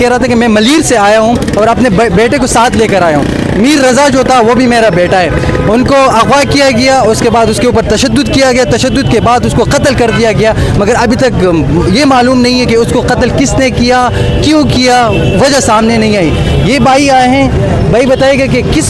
कह रहा था कि मैं मलीर से आया हूँ और अपने बेटे को साथ लेकर आया हूँ। मीर रज़ा जो था वो भी मेरा बेटा है। उनको अगवा किया गया, उसके बाद उसके ऊपर तशद्दुद किया गया, तशद्दुद के बाद उसको कत्ल कर दिया गया, मगर अभी तक ये मालूम नहीं है कि उसको कत्ल किसने किया, क्यों किया, वजह सामने नहीं आई। ये भाई आए हैं, भाई बताइएगा कि किस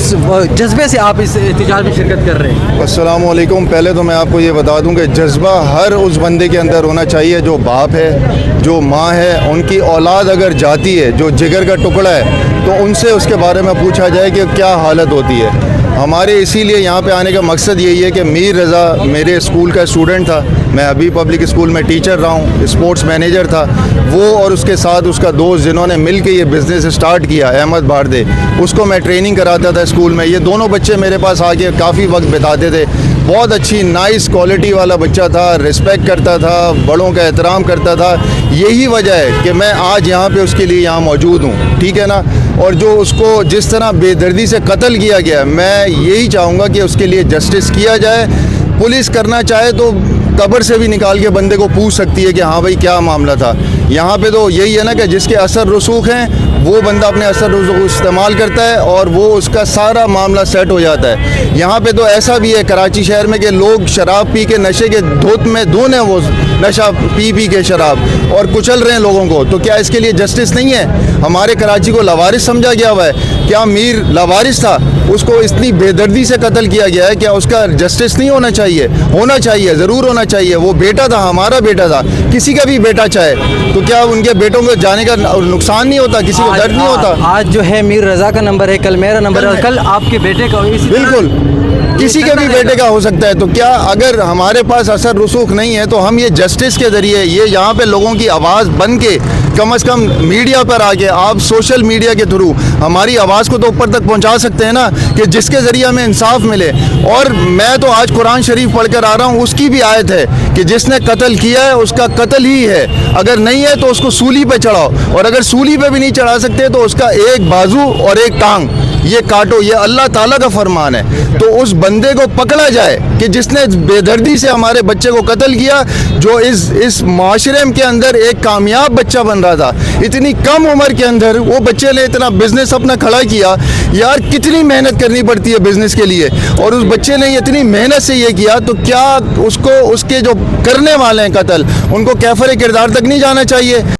जज्बे से आप इस एहतजाज में शिरकत कर रहे हैं। अस्सलाम वालेकुम। पहले तो मैं आपको ये बता दूं कि जज्बा हर उस बंदे के अंदर होना चाहिए जो बाप है, जो माँ है, उनकी औलाद अगर जाती है, जो जिगर का टुकड़ा है, तो उनसे उसके बारे में पूछा जाए कि क्या हालत होती है। हमारे इसीलिए यहाँ पे आने का मकसद यही है कि मीर रज़ा मेरे स्कूल का स्टूडेंट था। मैं अभी पब्लिक स्कूल में टीचर रहा हूँ, स्पोर्ट्स मैनेजर था वो, और उसके साथ उसका दोस्त जिन्होंने मिल के ये बिज़नेस स्टार्ट किया, अहमद बारदे, उसको मैं ट्रेनिंग कराता था स्कूल में। ये दोनों बच्चे मेरे पास आके काफ़ी वक्त बिताते थे। बहुत अच्छी नाइस क्वालिटी वाला बच्चा था, रिस्पेक्ट करता था, बड़ों का एहतराम करता था। यही वजह है कि मैं आज यहाँ पे उसके लिए यहाँ मौजूद हूँ, ठीक है ना। और जो उसको जिस तरह बेदर्दी से कत्ल किया गया, मैं यही चाहूँगा कि उसके लिए जस्टिस किया जाए। पुलिस करना चाहे तो कब्र से भी निकाल के बंदे को पूछ सकती है कि हाँ भाई क्या मामला था। यहाँ पे तो यही है ना कि जिसके असर रसूख हैं वो बंदा अपने असर रसूख इस्तेमाल करता है और वो उसका सारा मामला सेट हो जाता है। यहाँ पे तो ऐसा भी है कराची शहर में कि लोग शराब पी के नशे के धुत में धुन है, वो नशा पी के शराब और कुचल रहे हैं लोगों को। तो क्या इसके लिए जस्टिस नहीं है? हमारे कराची को लावारिस समझा गया हुआ है। क्या मीर लावारिस था? उसको इतनी बेदर्दी से कत्ल किया गया है, क्या उसका जस्टिस नहीं होना चाहिए? होना चाहिए, ज़रूर होना चाहिए। वो बेटा था, हमारा बेटा था, किसी का भी बेटा चाहे, तो क्या उनके बेटों को जाने का नुकसान नहीं होता? किसी को दर्द नहीं होता? आज जो है मीर रज़ा का नंबर है, कल मेरा नंबर है, कल आपके बेटे का। बिल्कुल किसी के भी बेटे का हो सकता है। तो क्या अगर हमारे पास असर रसूख नहीं है तो हम ये जस्टिस के ज़रिए, ये यहाँ पे लोगों की आवाज़ बन के, कम से कम मीडिया पर आके, आप सोशल मीडिया के थ्रू हमारी आवाज़ को तो ऊपर तक पहुँचा सकते हैं ना, कि जिसके ज़रिए हमें इंसाफ मिले। और मैं तो आज कुरान शरीफ पढ़ कर आ रहा हूँ, उसकी भी आयत है कि जिसने कत्ल किया है उसका कत्ल ही है, अगर नहीं है तो उसको सूली पे चढ़ाओ, और अगर सूली पे भी नहीं चढ़ा सकते तो उसका एक बाजू और एक टांग ये काटो। ये अल्लाह ताला का फरमान है। तो उस बंदे को पकड़ा जाए कि जिसने बेदर्दी से हमारे बच्चे को कत्ल किया, जो इस माशरे के अंदर एक कामयाब बच्चा बन रहा था। इतनी कम उम्र के अंदर वो बच्चे ने इतना बिजनेस अपना खड़ा किया। यार कितनी मेहनत करनी पड़ती है बिजनेस के लिए, और उस बच्चे ने इतनी मेहनत से ये किया, तो क्या उसको उसके जो करने वाले हैं कत्ल, उनको कैफर किरदार तक नहीं जाना चाहिए?